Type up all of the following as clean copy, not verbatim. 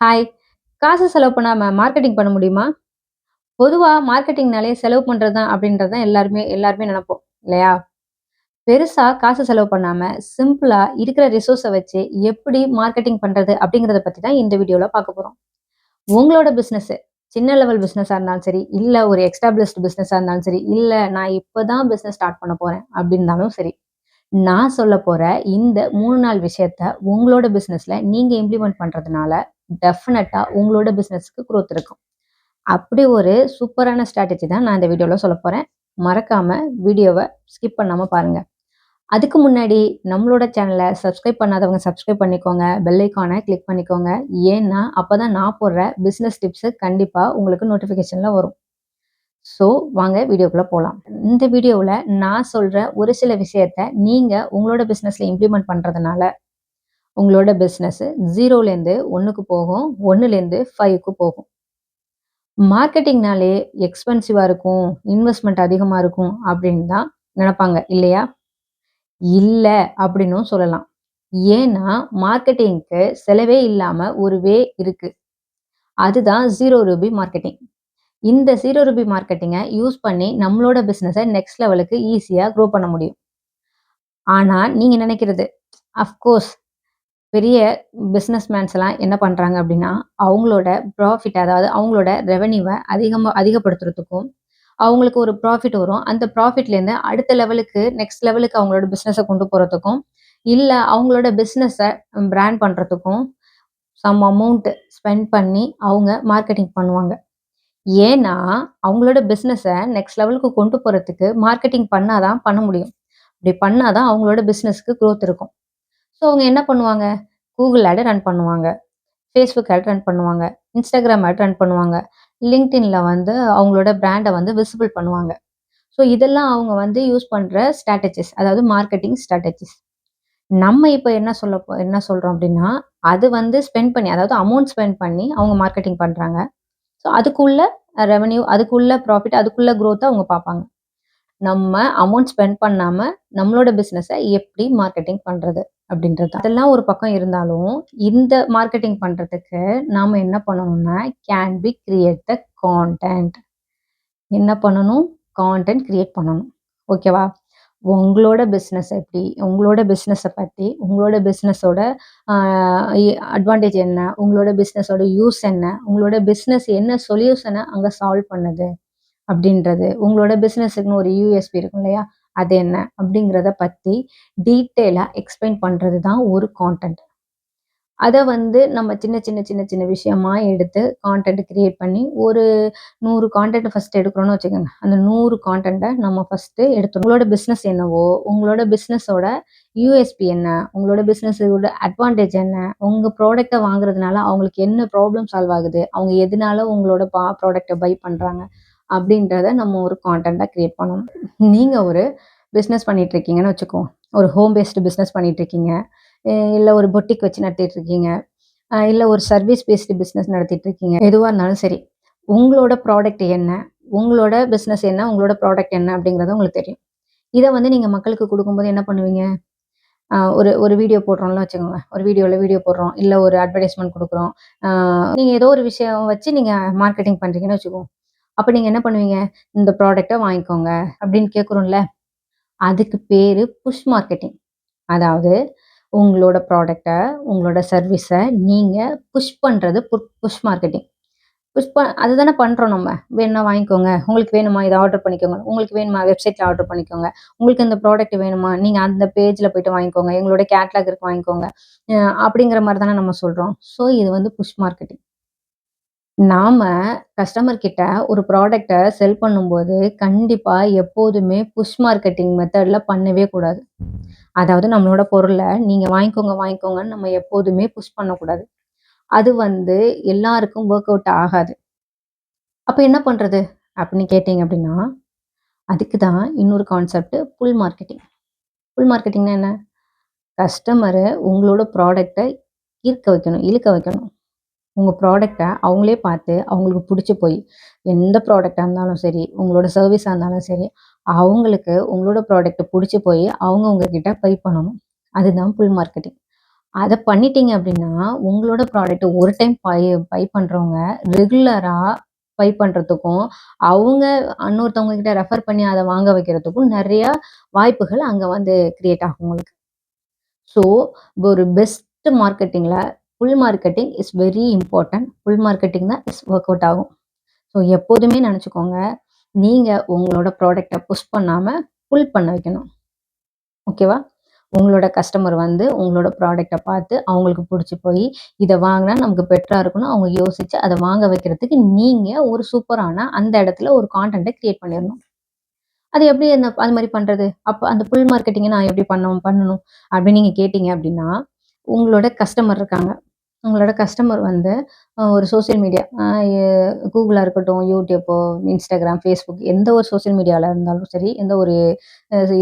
Hi! காசு செலவு பண்ணாம மார்க்கெட்டிங் பண்ண முடியுமா? பொதுவா மார்க்கெட்டிங்னாலே செலவு பண்றது தான் அப்படின்றது தான் எல்லாருமே எல்லாருமே நெனைப்போம். இல்லையா? பெருசா காசு செலவு பண்ணாம, சிம்பிளா இருக்கிற ரிசோர்ஸ வச்சு எப்படி மார்க்கெட்டிங் பண்றது அப்படிங்கிறத பத்தி தான் இந்த வீடியோல பார்க்க போறோம். உங்களோட பிசினஸ் சின்ன லெவல் பிசினஸா இருந்தாலும் சரி, இல்ல ஒரு எஸ்டாபிளிஷ்ட் பிசினஸா இருந்தாலும் சரி, இல்ல நான் இப்ப தான் பிசினஸ் ஸ்டார்ட் பண்ண போறேன் அப்படின்னாலும் சரி, நான் சொல்லப் போற இந்த 3, 4 விஷயத்த உங்களோட பிசினஸ்ல நீங்க இம்ப்ளிமெண்ட் பண்றதுனால, டெஃபினட்டா உங்களோட பிசினஸ்க்கு குரோத் இருக்கும். அப்படி ஒரு சூப்பரான ஸ்ட்ராட்டஜி தான் நான் இந்த வீடியோல சொல்லப் போறேன். மறக்காம வீடியோவ ஸ்கிப் பண்ணாம பாருங்க. அதுக்கு முன்னாடி நம்மளோட சேனல சப்ஸ்கிரைப் பண்ணாதவங்க சப்ஸ்கிரைப் பண்ணிக்கோங்க. பெல் ஐகான கிளிக் பண்ணிக்கோங்க. ஏன்னா, அப்பதான் நான் போடுற பிசினஸ் டிப்ஸ் கண்டிப்பா உங்களுக்கு நோட்டிஃபிகேஷன்ல வரும். ஸோ வாங்க வீடியோக்குள்ள போலாம். இந்த வீடியோவுல நான் சொல்ற ஒரு சில விஷயத்த நீங்க உங்களோட பிசினஸ்ல இம்ப்ளிமெண்ட் பண்றதுனால, உங்களோட பிசினஸ் 0லேருந்து 1க்கு போகும். 1லேருந்து 5க்கு போகும். மார்க்கெட்டிங்னாலே எக்ஸ்பென்சிவா இருக்கும், இன்வெஸ்ட்மென்ட் அதிகமா இருக்கும் அப்படின்னு தான் நெனப்பாங்க இல்லையா? இல்ல அப்படின்னும் சொல்லலாம். ஏன்னா, மார்க்கெட்டிங்க்கு செலவே இல்லாம ஒரு வே இருக்கு. அதுதான் ஜீரோ ரூபி மார்க்கெட்டிங். இந்த ஜீரோ ரூபி மார்க்கெட்டிங்க யூஸ் பண்ணி நம்மளோட பிசினஸ நெக்ஸ்ட் லெவலுக்கு ஈஸியா குரோ பண்ண முடியும். ஆனா, நீங்க நெனைக்கிறது, அஃப்கோர்ஸ் பெரிய பிசினஸ் மேன்ஸ்லாம் என்ன பண்றாங்க அப்படின்னா, அவங்களோட ப்ராஃபிட் அதாவது அவங்களோட ரெவென்யூவ அதிகப்படுத்துறதுக்கும், அவங்களுக்கு ஒரு ப்ராஃபிட் வரும். அந்த ப்ராஃபிட்லேருந்து அடுத்த லெவலுக்கு நெக்ஸ்ட் லெவலுக்கு அவங்களோட பிசினஸ கொண்டு போறதுக்கும், இல்ல அவங்களோட பிசினஸ பிராண்ட் பண்றதுக்கும் சம் அமௌண்ட் ஸ்பெண்ட் பண்ணி அவங்க மார்க்கெட்டிங் பண்ணுவாங்க. ஏன்னா, அவங்களோட பிசினஸ நெக்ஸ்ட் லெவலுக்கு கொண்டு போறதுக்கு மார்க்கெட்டிங் பண்ணா தான் பண்ண முடியும். அப்படி பண்ணா தான் அவங்களோட பிசினஸ்க்கு குரோத் இருக்கும். ஸோ அவங்க என்ன பண்ணுவாங்க? Google ஆட் ரன் பண்ணுவாங்க. Facebook ஆட் ரன் பண்ணுவாங்க. Instagram ஆட் ரன் பண்ணுவாங்க. LinkedInல வந்து அவங்களோட பிராண்ட வந்து விசிபிள் பண்ணுவாங்க. ஸோ இதெல்லாம் அவங்க வந்து யூஸ் பண்ற ஸ்ட்ராட்டஜிஸ். அதாவது மார்க்கெட்டிங் ஸ்ட்ராட்டஜிஸ். நம்ம இப்ப என்ன சொல்றோம் அப்டின்னா, அது வந்து ஸ்பெண்ட் பண்ணி அதாவது அமௌண்ட் ஸ்பெண்ட் பண்ணி அவங்க மார்க்கெட்டிங் பண்றாங்க. ஸோ அதுக்குள்ள ரெவென்யூ, அதுக்குள்ள ப்ராஃபிட், அதுக்குள்ள குரோத்த அவங்க பார்ப்பாங்க. நம்ம அமௌண்ட் ஸ்பெண்ட் பண்ணாம, நம்மளோட பிசினஸ எப்படி மார்க்கெட்டிங் பண்றது? அப்படின்றது. அதெல்லாம் ஒரு பக்கம் இருந்தாலும், இந்த மார்க்கெட்டிங் பண்றதுக்கு நாம என்ன பண்ணணும்னா, can be create the content. என்ன பண்ணணும்? கான்டென்ட் கிரியேட் பண்ணணும். ஓகேவா? உங்களோட பிசினஸ் எப்படி? உங்களோட பிசினஸ பத்தி, உங்களோட பிசினஸோட அ எ அட்வான்டேஜ் என்ன? உங்களோட பிசினஸோட யூஸ் என்ன? உங்களோட பிசினஸ் என்ன சொல்யூஷன அங்க சால்வ் பண்ணுது? அப்படின்றது. உங்களோட பிசினஸுக்குன்னு ஒரு யூஎஸ்பி இருக்கும் இல்லையா? அது என்ன? அப்படிங்கிறத பத்தி டீட்டெயிலா எக்ஸ்பிளைன் பண்றது தான் ஒரு கான்டென்ட். அத வந்து நம்ம சின்ன சின்ன விஷயமா எடுத்து கான்டென்ட் கிரியேட் பண்ணி ஒரு 100 கான்டென்ட் ஃபர்ஸ்ட் எடுக்கிறோம்னு வச்சுக்கோங்க. அந்த 100 கான்டென்ட்ட நம்ம ஃபர்ஸ்ட்டு எடுத்துறணும். உங்களோட பிசினஸ் என்னவோ, உங்களோட பிசினஸோட யூஎஸ்பி என்ன? உங்களோட பிசினஸோட அட்வான்டேஜ் என்ன? உங்க ப்ராடக்ட்ட வாங்குறதுனால அவங்களுக்கு என்ன ப்ராப்ளம் சால்வ் ஆகுது? அவங்க எதனால உங்களோட ப்ராடக்ட்ட பை பண்றாங்க? அப்படின்றத நம்ம ஒரு கான்டென்ட்டா கிரியேட் பண்ணணும். நீங்க ஒரு பிசினஸ் பண்ணிட்டு இருக்கீங்கன்னு வச்சுக்குவோம். ஒரு ஹோம் பேஸ்டு பிசினஸ் பண்ணிட்டு இருக்கீங்க. இல்ல ஒரு பொட்டிக் வச்சு நடத்திட்டு இருக்கீங்க. இல்ல ஒரு சர்வீஸ் பேஸ்டு பிசினஸ் நடத்திட்டு இருக்கீங்க. எதுவா இருந்தாலும் சரி. உங்களோட ப்ராடக்ட் என்ன? உங்களோட பிசினஸ் என்ன? உங்களோட ப்ராடக்ட் என்ன? அப்படிங்கிறது உங்களுக்கு தெரியும். இத வந்து நீங்க மக்களுக்கு குடுக்கும்போது என்ன பண்ணுவீங்க? ஒரு ஒரு வீடியோ போடுறோம்னு வச்சுக்கோங்க. ஒரு வீடியோ போடுறோம். இல்ல ஒரு அட்வர்டைஸ்மென்ட் குடுக்குறோம். ஆ நீங்க ஏதோ ஒரு விஷயம் வச்சு நீங்க மார்க்கெட்டிங் பண்றீங்கன்னு வச்சுக்குவோம். அப்ப நீங்க என்ன பண்ணுவீங்க? இந்த ப்ராடக்ட்ட வாங்கிக்கோங்க அப்படின்னு கேட்குறோம்ல. அதுக்கு பேரு புஷ் மார்க்கெட்டிங். அதாவது உங்களோட ப்ராடக்ட்ட, உங்களோட சர்வீஸ நீங்க புஷ் பண்றது புஷ் மார்க்கெட்டிங். அதுதானே பண்றோம் நம்ம. வேணும்னா வாங்கிக்கோங்க. உங்களுக்கு வேணுமா? இத ஆர்டர் பண்ணிக்கோங்க. உங்களுக்கு வேணுமா? வெப்சைட்ல ஆர்டர் பண்ணிக்கோங்க. உங்களுக்கு இந்த ப்ராடக்ட் வேணுமா? நீங்க அந்த பேஜ்ல போயிட்டு வாங்கிக்கோங்க. எங்களோட கேட்டலாக் இருக்கு வாங்கிக்கோங்க. அ அப்படிங்கிற மாரி தானே நம்ம சொல்றோம். ஸோ இது வந்து புஷ் மார்க்கெட்டிங். நாம கஸ்டமர் கிட்ட ஒரு ப்ராடக்ட்ட செல் பண்ணும்போது, கண்டிப்பா எப்போதுமே புஷ் மார்க்கெட்டிங் மெத்தட்ல பண்ணவே கூடாது. அதாவது நம்மளோட பொருள நீங்க வாங்கிக்கோங்க, வாங்கிக்கோங்கன்னு நம்ம எப்போதுமே புஷ் பண்ணக்கூடாது. அது வந்து எல்லாருக்கும் வொர்க் அவுட் ஆகாது. அப்ப என்ன பண்றது? அப்படின்னு கேட்டீங்க அப்படின்னா, அதுக்கு தான் இன்னொரு கான்செப்ட் புல் மார்க்கெட்டிங். புல் மார்க்கெட்டிங்னா என்ன? கஸ்டமர உங்களோட ப்ராடக்ட்ட ஈர்க்க வைக்கணும், இழுக்க வைக்கணும். உங்க ப்ராடக்ட்ட அவங்களே பார்த்து, அவங்களுக்கு புடிச்சு போய், எந்த ப்ராடக்ட்டா இருந்தாலும் சரி, உங்களோட சர்வீஸா இருந்தாலும் சரி, அவங்களுக்கு உங்களோட ப்ராடக்ட் புடிச்சு போய், அவங்க உங்ககிட்ட பை பண்ணணும். அதுதான் புல் மார்க்கெட்டிங். அத பண்ணிட்டீங்க அப்படின்னா, உங்களோட ப்ராடக்ட் ஒரு டைம் பை பண்றவங்க ரெகுலரா பை பண்றதுக்கும், அவங்க இன்னொருத்தவங்க கிட்ட ரெஃபர் பண்ணி அத வாங்க வைக்கிறதுக்கும் நெறைய வாய்ப்புகள் அங்க வந்து கிரியேட் ஆகும் உங்களுக்கு. ஸோ, ஒரு பெஸ்ட் மார்க்கெட்டிங்ல pull marketing is very important. Pull marketing தான் ஒர்க் அவுட் ஆகும். ஸோ, எப்போதுமே நெனச்சுக்கோங்க, நீங்க உங்களோட ப்ராடக்ட்ட புஷ் பண்ணாம புல் பண்ண வைக்கணும். ஓகேவா? உங்களோட கஸ்டமர் வந்து உங்களோட ப்ராடக்ட்ட பார்த்து அவங்களுக்கு புடிச்சு போய், இத வாங்குனா நமக்கு பெட்டரா இருக்கும்னு அவங்க யோசிச்சு அத வாங்க வைக்கிறதுக்கு நீங்க ஒரு சூப்பரான அந்த இடத்துல ஒரு கான்டென்ட்ட கிரியேட் பண்ணிறணும். அது எப்படி அது மாரி பண்றது? அப்ப அந்த புல் மார்க்கெட்டிங்க நான் எப்படி பண்ணணும் அப்படின்னு நீங்க கேட்டீங்க அப்படின்னா, உங்களோட கஸ்டமர் இருக்காங்க. உங்களோட கஸ்டமர் வந்து ஒரு சோசியல் மீடியா எ Googleஆ இருக்கட்டும், YouTubeஓ, Instagram, Facebook எந்த ஒரு சோசியல் மீடியால இருந்தாலும் சரி, எந்த ஒரு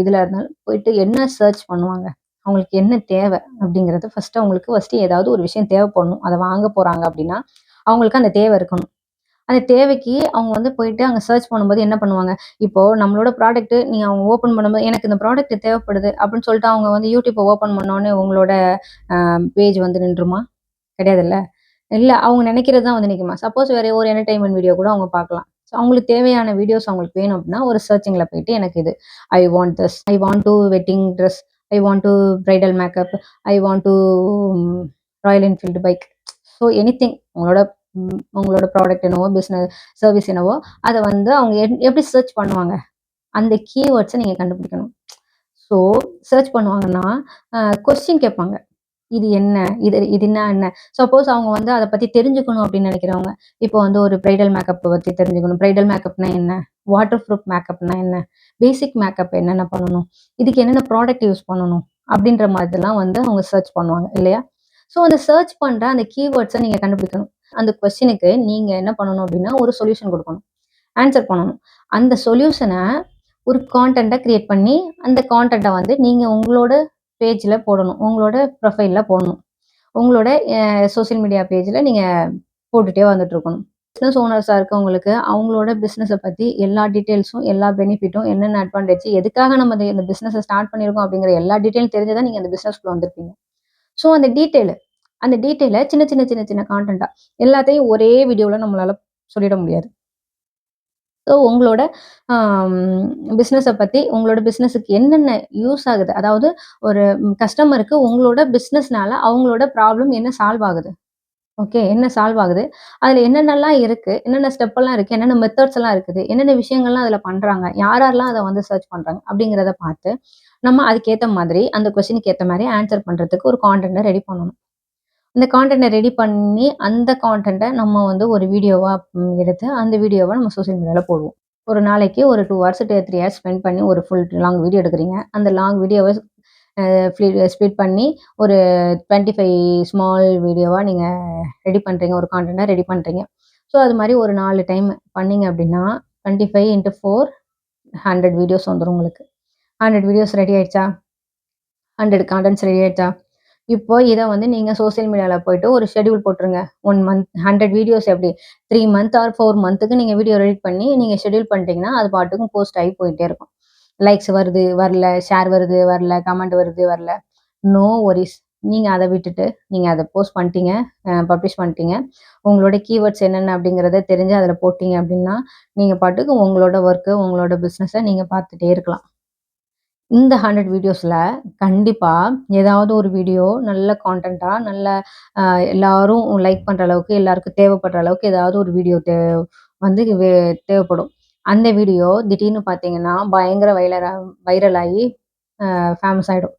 இதுல இருந்தாலும் போயிட்டு என்ன சர்ச் பண்ணுவாங்க? அவங்களுக்கு என்ன தேவை? அப்படிங்கிறது ஃபர்ஸ்ட்டு ஏதாவது ஒரு விஷயம் தேவைப்படணும். அத வாங்க போறாங்க அப்படின்னா, அவங்களுக்கு அந்த தேவை இருக்கணும். அந்த தேவைக்கு அவங்க வந்து போயிட்டு அங்க சர்ச் பண்ணும்போது என்ன பண்ணுவாங்க? இப்போ நம்மளோட ப்ராடக்ட் நீங்க அவங்க ஓப்பன் பண்ணும்போது, எனக்கு இந்த ப்ராடக்ட் தேவைப்படுது அப்படின்னு சொல்லிட்டு அவங்க வந்து YouTubeஅ ஓப்பன் பண்ணோனே உங்களோட பேஜ் வந்து நின்றுமா? கிடையாதுல்ல. இல்ல அவங்க நினைக்கிறது தான் வந்து நிக்குமா? சப்போஸ் வேற ஒரு என்டர்டெயின்மென்ட் வீடியோ கூட அவங்க பார்க்கலாம். ஸோ அவங்களுக்கு தேவையான வீடியோஸ் அவங்களுக்கு வேணும் அப்படின்னா, ஒரு சர்ச்சிங்ல போயிட்டு எனக்கு இது I want this, I want to wedding dress, I want to bridal makeup, I want to Royal Enfield bike. So anything உங்களோட ப்ராடக்ட் என்னவோ, சர்வீஸ் என்னவோ, அத வந்து அவங்க எப்படி சர்ச் பண்ணுவாங்க? அந்த கீவேர்ட்ஸ நீங்க கண்டுபிடிக்கணும். ஸோ சர்ச் பண்ணுவாங்கன்னா, கொஸ்டின் கேட்பாங்க. இது என்ன? இதுன்னா என்ன? சப்போஸ் அவங்க வந்து அத பத்தி தெரிஞ்சுக்கணும் அப்படின்னு நினைக்கிறவங்க, இப்போ வந்து ஒரு பிரைடல் மேக்கப் பத்தி தெரிஞ்சுக்கணும். பிரைடல் மேக்கப்னா என்ன? வாட்டர் ப்ரூஃப் மேக்கப்னா என்ன? பேசிக் மேக்கப் என்னென்ன பண்ணணும்? இதுக்கு என்னென்ன ப்ராடக்ட் யூஸ் பண்ணணும்? அப்படின்ற மாதிரிலாம் வந்து அவங்க சர்ச் பண்ணுவாங்க இல்லையா? ஸோ அந்த சர்ச் பண்ற அந்த கீவேர்ட்ஸ நீங்க கண்டுபிடிக்கணும். அந்த கொஸ்டினுக்கு நீங்க என்ன பண்ணணும் அப்படின்னா, ஒரு சொல்யூஷன் குடுக்கணும். ஆன்ஸர் பண்ணணும். அந்த சொல்யூஷன ஒரு கான்டென்ட்டா கிரியேட் பண்ணி, அந்த கான்டென்ட்ட வந்து நீங்க உங்களோட பேஜ்ல போடணும். உங்களோட ப்ரொஃபைல்ல போடணும். உங்களோட சோசியல் மீடியா பேஜ்ல நீங்க போட்டுட்டே வந்துட்டு இருக்கணும். பிசினஸ் ஓனர்ஸா இருக்கவங்களுக்கு அவங்களோட பிசினஸ பத்தி எல்லா டீட்டெயில்ஸும், எல்லா பெனிஃபிட்டும், என்னென்ன அட்வான்டேஜ், எதுக்காக நம்ம இந்த பிசினஸ ஸ்டார்ட் பண்ணியிருக்கோம் அப்படிங்கிற எல்லா டீட்டெயிலும் தெரிஞ்சு தான் நீங்க அந்த பிசினஸ்க்குள்ள வந்திருப்பீங்க. ஸோ அந்த டீட்டெயில சின்ன சின்ன சின்ன சின்ன கான்டென்ட்டா எல்லாத்தையும் ஒரே வீடியோல நம்மளால சொல்லிட முடியாது. ஸோ உங்களோட ஆம் பிசினஸ பத்தி, உங்களோட பிசினஸுக்கு என்னென்ன யூஸ் ஆகுது? அதாவது ஒரு கஸ்டமருக்கு உங்களோட பிசினஸ்னால அவங்களோட ப்ராப்ளம் என்ன சால்வ் ஆகுது? ஓகே. என்ன சால்வ் ஆகுது? அதுல என்னென்னலாம் இருக்கு? என்னென்ன ஸ்டெப்பெல்லாம் இருக்கு? என்னென்ன மெத்தட்ஸ்லாம் இருக்குது? என்னென்ன விஷயங்கள்லாம் அதுல பண்றாங்க? யார் யாரெல்லாம் அத வந்து சர்ச் பண்றாங்க? அப்படிங்கிறத பார்த்து, நம்ம அதுக்கேத்த மாதிரி, அந்த கொஸ்டினுக்கு ஏத்த மாரி ஆன்ஸர் பண்றதுக்கு ஒரு கான்டென்ட்ட ரெடி பண்ணணும். இந்த கான்டென்ட்ட ரெடி பண்ணி, அந்த கான்டென்ட்ட நம்ம வந்து ஒரு வீடியோவா எடுத்து, அந்த வீடியோவ நம்ம சோசியல் மீடியால போடுவோம். ஒரு நாளைக்கு ஒரு 2 ஹார்ஸ் 3 ஹார்ஸ் ஸ்பெண்ட் பண்ணி ஒரு ஃபுல் லாங் வீடியோ எடுக்குறீங்க. அந்த லாங் வீடியோவ ஸ்ப்ளிட் பண்ணி ஒரு 25 ஸ்மால் வீடியோவா நீங்க ரெடி பண்றீங்க. ஒரு கான்டென்ட்டா ரெடி பண்றீங்க. ஸோ அது மாரி ஒரு 4 டைம் பண்ணீங்க அப்டின்னா, 25 இன்டு 4 100 வீடியோஸ் வந்துரும் உங்களுக்கு. 100 வீடியோஸ் ரெடி ஆயிடுச்சா? 100 கான்டென்ட்ஸ் ரெடி ஆயிடுச்சா? இப்போ இத வந்து நீங்க சோசியல் மீடியால போயிட்டு ஒரு ஷெட்யூல் போட்டுருங்க. 1 மந்த் 100 வீடியோஸ் எப்படி 3 மந்த் ஆர் 4 மந்த்துக்கு நீங்க வீடியோ ரெடி பண்ணி நீங்க ஷெட்யூல் பண்ணிட்டீங்கன்னா, அது பாட்டுக்கும் போஸ்ட் ஆகி போயிட்டே இருக்கும். லைக்ஸ் வருது, வரல, ஷேர் வருது, வரல, கமெண்ட் வருது, வரல. நோ வொரீஸ். நீங்க அத விட்டுட்டு, நீங்க அத போஸ்ட் பண்ணிட்டீங்க, பப்ளிஷ் பண்ணிட்டீங்க. உங்களோட கீவேர்ட்ஸ் என்னென்ன அப்படிங்கிறத தெரிஞ்சு அதில போட்டீங்க அப்படின்னா, நீங்க பாட்டுக்கு உங்களோட வொர்க்கு, உங்களோட பிசினஸ நீங்க பார்த்துட்டே இருக்கலாம். இந்த 100 வீடியோஸ்ல கண்டிப்பா ஏதாவது ஒரு வீடியோ நல்ல கான்டென்ட்டா, நல்ல அ எல்லாரும் லைக் பண்ற அளவுக்கு, எல்லாருக்கும் தேவைப்படுற அளவுக்கு ஏதாவது ஒரு வீடியோ வந்து தேவைப்படும். அந்த வீடியோ திடீர்னு பார்த்தீங்கன்னா, பயங்கர வைரல் ஆயி ஃபேமஸ் ஆயிடும்.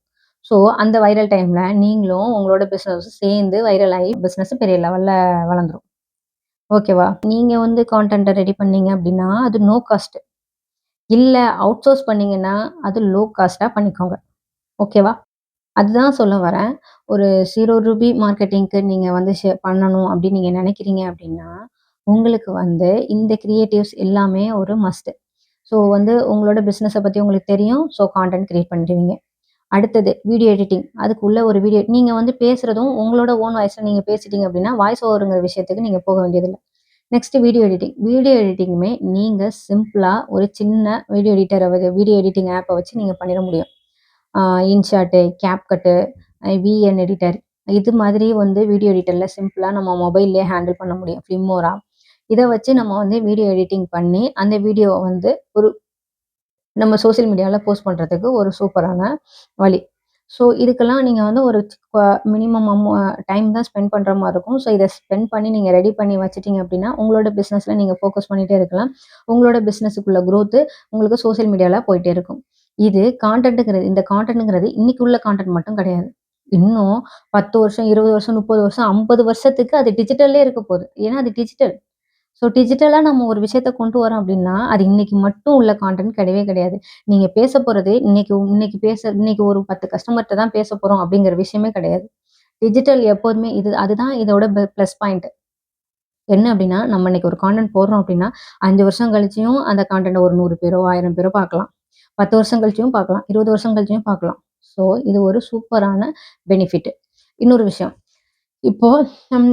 ஸோ, அந்த வைரல் டைம்ல நீங்களும் உங்களோட பிசினஸும் சேர்ந்து வைரல் ஆயி பிசினஸ் பெரிய லெவல்ல வளர்ந்துரும். ஓகேவா? நீங்க வந்து கான்டென்ட்ட ரெடி பண்ணீங்க அப்டின்னா, அது நோ காஸ்ட். இல்ல அவுட்சோர்ஸ் பண்ணீங்கன்னா, அது லோ காஸ்ட்டா பண்ணிக்கோங்க. ஓகேவா? அதுதான் சொல்ல வரேன். ஒரு ரூ. 0 மார்க்கெட்டிங்க்கு நீங்க வந்து பண்ணணும் அப்படின்னு நீங்க நினைக்கிறீங்க அப்படின்னா, உங்களுக்கு வந்து இந்த கிரியேட்டிவ்ஸ் எல்லாமே ஒரு மஸ்ட். ஸோ வந்து உங்களோட பிசினஸ பத்தி உங்களுக்கு தெரியும். ஸோ கான்டென்ட் கிரியேட் பண்ணிடுவீங்க. அடுத்தது வீடியோ எடிட்டிங். அதுக்குள்ள ஒரு வீடியோ நீங்க வந்து பேசுறதும் உங்களோட ஓன் வாய்ஸ்ல நீங்க பேசிட்டீங்க அப்படின்னா, வாய்ஸ் ஓவர்ங்கிற விஷயத்துக்கு நீங்க போக வேண்டியதில்ல. Next video editing. வீடியோ எடிட்டிங்குமே நீங்க சிம்பிளா ஒரு சின்ன வீடியோ எடிட்டிங் ஆப்ப வச்சு நீங்க பண்ணிற முடியும். இன்ஷாட்டு, கேப்கட்டு, விஎன் எடிட்டர். இது மாதிரி வந்து வீடியோ எடிட்டர்ல சிம்பிளா நம்ம மொபைல்லயே ஹேண்டில் பண்ண முடியும். ஃபில்மோரா. இத வச்சு நம்ம வந்து வீடியோ எடிட்டிங் பண்ணி, அந்த வீடியோவ வந்து ஒரு நம்ம சோசியல் மீடியால போஸ்ட் பண்றதுக்கு ஒரு சூப்பரான வழி. ஸோ இதுக்கெல்லாம் நீங்க வந்து ஒரு மினிமம் டைம் தான் ஸ்பெண்ட் பண்ற மாரி இருக்கும். ஸோ இத ஸ்பெண்ட் பண்ணி நீங்க ரெடி பண்ணி வச்சுட்டீங்க அப்டின்னா, உங்களோட பிசினஸ்ல நீங்க ஃபோக்கஸ் பண்ணிட்டே இருக்கலாம். உங்களோட பிசினஸுக்குள்ள குரோத் உங்களுக்கு சோசியல் மீடியால போயிட்டே இருக்கும். இது கான்டென்ட்ங்கிறது இந்த கான்டென்ட்ங்கிறது இன்னைக்கு உள்ள கான்டென்ட் மட்டும் கிடையாது. இன்னும் 10 வருஷம், 20 வருஷம், 30 வருஷம், 50 வருஷத்துக்கு அது டிஜிட்டல்லயே இருக்க போது. ஏன்னா அது டிஜிட்டல். ஸோ டிஜிட்டலா நம்ம ஒரு விஷயத்த கொண்டு வரோம் அப்படின்னா, அது இன்னைக்கு மட்டும் உள்ள கான்டென்ட் கிடையவே கிடையாது. நீங்க பேச போறது இன்னைக்கு ஒரு 10 கஸ்டமர்ட்ட தான் பேச போறோம் அப்படிங்கிற விஷயமே கிடையாது. டிஜிட்டல் எப்போதுமே அதுதான் இதோட பிளஸ் பாயிண்ட். என்ன அப்படின்னா, நம்ம இன்னைக்கு ஒரு கான்டென்ட் போடுறோம் அப்படின்னா, 5 வருஷம் கழிச்சியும் அந்த கான்டென்ட்ட ஒரு 100 பேரோ, 1000 பேரோ பார்க்கலாம். 10 வருஷம் கழிச்சியும் பார்க்கலாம். 20 வருஷம் கழிச்சியும் பார்க்கலாம். ஸோ இது ஒரு சூப்பரான பெனிஃபிட். இன்னொரு விஷயம். இப்போ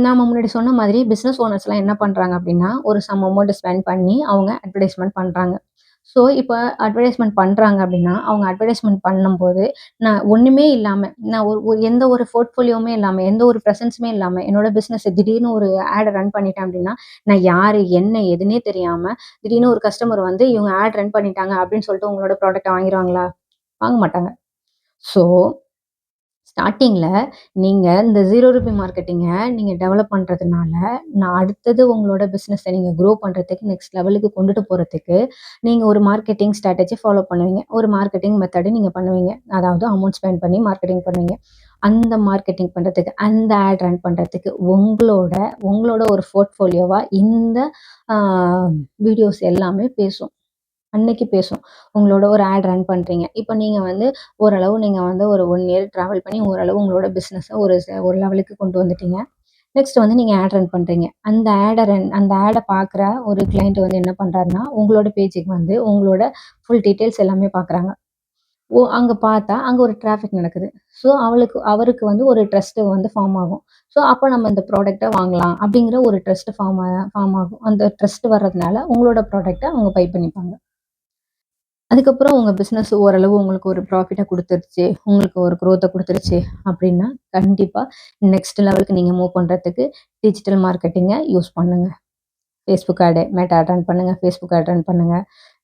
நாம முன்னாடி சொன்ன மாதிரி பிசினஸ் ஓனர்ஸ்லாம் என்ன பண்றாங்க அப்படின்னா, ஒரு சம் அமௌண்ட் ஸ்பெண்ட் பண்ணி அவங்க அட்வர்டைஸ்மென்ட் பண்றாங்க. ஸோ, இப்ப அட்வர்டைஸ்மென்ட் பண்றாங்க அப்படின்னா, அவங்க அட்வர்டைஸ்மென்ட் பண்ணும்போது, நான் ஒண்ணுமே இல்லாம, நான் ஒரு ஒரு எந்த ஒரு போர்ட்ஃபோலியோவுமே இல்லாம, எந்த ஒரு பிரசன்ஸுமே இல்லாம, என்னோட பிசினஸ் திடீர்னு ஒரு ரன் பண்ணிட்டேன் அப்படின்னா, நான் யாரு, என்ன, எதுன்னே தெரியாம, திடீர்னு ஒரு கஸ்டமர் வந்து இவங்க ரன் பண்ணிட்டாங்க அப்படின்னு சொல்லிட்டு உங்களோட ப்ராடக்ட்ட வாங்கிருவாங்களா? வாங்க மாட்டாங்க. ஸோ ஸ்டார்ட்டிங்ல நீங்க இந்த ரூ. மார்க்கெட்டிங்க நீங்க டெவலப் பண்றதுனால, நான் அடுத்தது உங்களோட பிசினஸ நீங்க பண்றதுக்கு, நெக்ஸ்ட் லெவலுக்கு கொண்டுட்டு போறதுக்கு, நீங்க ஒரு மார்க்கெட்டிங் ஸ்ட்ராட்டஜி ஃபாலோ பண்ணுவீங்க. ஒரு மார்க்கெட்டிங் மெத்தட் நீங்க பண்ணுவீங்க. அதாவது அமௌண்ட் ஸ்பெண்ட் பண்ணி மார்க்கெட்டிங் பண்ணுவீங்க. அந்த மார்க்கெட்டிங் பண்றதுக்கு, அந்த ரன் பண்றதுக்கு உங்களோட உங்களோட ஒரு போர்ட்ஃபோலியோவா இந்த ஆ வீடியோஸ் எல்லாமே பேசும். அன்னைக்கு பேசும். உங்களோட ஒரு ரன் பண்றீங்க. இப்ப நீங்க வந்து ஓரளவு நீங்க வந்து ஒரு 1 இயர் டிராவல் பண்ணி ஓரளவு உங்களோட பிசினஸ ஒரு லெவலுக்கு கொண்டு வந்துட்டீங்க. நெக்ஸ்ட் வந்து நீங்க ரன் பண்றீங்க. அந்த பார்க்குற ஒரு கிளையண்ட் வந்து என்ன பண்றாருன்னா, உங்களோட பேஜுக்கு வந்து உங்களோட ஃபுல் டீட்டெயில்ஸ் எல்லாமே பார்க்குறாங்க. அங்க பார்த்தா அங்க ஒரு டிராஃபிக் நடக்குது. ஸோ அவருக்கு வந்து ஒரு ட்ரஸ்ட் வந்து ஃபார்ம் ஆகும். ஸோ அப்ப நம்ம இந்த ப்ராடக்ட்ட வாங்கலாம் அப்படிங்கிற ஒரு ட்ரஸ்ட் ஃபார்ம் ஆகும். அந்த ட்ரஸ்ட் வர்றதுனால உங்களோட ப்ராடக்ட்ட அவங்க பை பண்ணிப்பாங்க. அதுக்கப்புறம் உங்க பிசினஸ் ஓரளவு உங்களுக்கு ஒரு ப்ராஃபிட்ட குடுத்துருச்சு. உங்களுக்கு ஒரு குரோத்த குடுத்துருச்சு அப்டின்னா, கண்டிப்பா நெக்ஸ்ட் லெவலுக்கு நீங்க மூவ் பண்றதுக்கு டிஜிட்டல் மார்க்கெட்டிங்க யூஸ் பண்ணுங்க. Facebook மெட்டா ஆட் ரன் பண்ணுங்க. Facebook ஆட் ரன் பண்ணுங்க.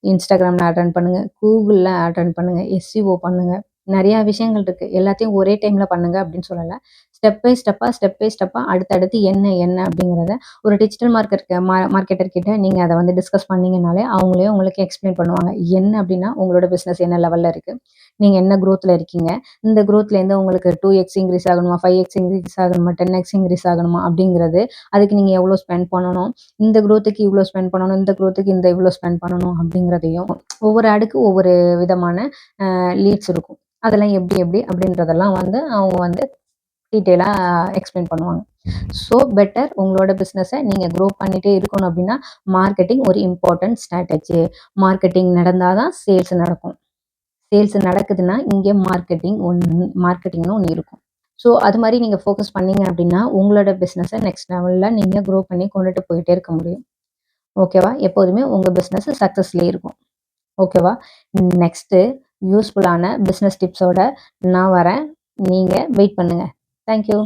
Instagramல ஆட் ரன் பண்ணுங்க. Googleல ஆட் ரன் பண்ணுங்க. SEO பண்ணுங்க. நெறைய விஷயங்கள் இருக்கு. எல்லாத்தையும் ஒரே டைம்ல பண்ணுங்க அப்படின்னு சொல்லல. ஸ்டெப் பை ஸ்டெப்பா அடுத்தடுத்து என்ன அப்படிங்கிறத ஒரு டிஜிட்டல் மார்க்கெட்டர் கிட்ட நீங்க அத வந்து டிஸ்கஸ் பண்ணீங்கனாலே, அவங்களே உங்களுக்கு எக்ஸ்ப்ளைன் பண்ணுவாங்க. என்ன அப்படின்னா, உங்களோட பிசினஸ் என்ன லெவல்ல இருக்கு? நீங்க என்ன குரோத்ல இருக்கீங்க? இந்த குரோத்லேருந்து உங்களுக்கு 2x இன்கிரீஸ் ஆகணுமா? 5x இன்கிரீஸ் ஆகணுமா? 10x இன்கிரீஸ் ஆகணுமா? அப்படிங்கிறது, அதுக்கு நீங்க எவ்வளோ ஸ்பெண்ட் பண்ணணும்? இந்த குரோத்துக்கு இவ்ளோ ஸ்பெண்ட் பண்ணணும். இந்த குரோத்துக்கு இவ்ளோ ஸ்பெண்ட் பண்ணணும் அப்படிங்கிறதையும், ஒவ்வொரு ஆடுக்கு ஒவ்வொரு விதமான லீட்ஸ் இருக்கும். அதெல்லாம் எப்படி அப்படின்றதெல்லாம் வந்து அவங்க வந்து டீட்டெயிலா எக்ஸ்பிளைன் பண்ணுவாங்க. ஸோ பெட்டர் உங்களோட பிசினஸ நீங்க பண்ணிட்டே இருக்கணும் அப்படின்னா, மார்க்கெட்டிங் ஒரு இம்பார்ட்டன்ட் ஸ்ட்ராட்டஜி. மார்க்கெட்டிங் நடந்தா தான் சேல்ஸ் நடக்கும். சேல்ஸ் நடக்குதுன்னா, இங்க மார்க்கெட்டிங்ன்னு ஒண்ணு இருக்கும். ஸோ அது மாரி நீங்க ஃபோக்கஸ் பண்ணீங்க அப்படின்னா, உங்களோட பிசினஸ நெக்ஸ்ட் லெவல்ல நீங்க பண்ணி கொண்டுட்டு போயிட்டே இருக்க முடியும். ஓகேவா? எப்போதுமே உங்க பிசினஸ் சக்சஸ்லயே இருக்கும். ஓகேவா? நெக்ஸ்ட்டு யூஸ்ஃபுல்லான பிசினஸ் டிப்ஸோட நான் வரேன். நீங்க வெயிட் பண்ணுங்க. Thank you.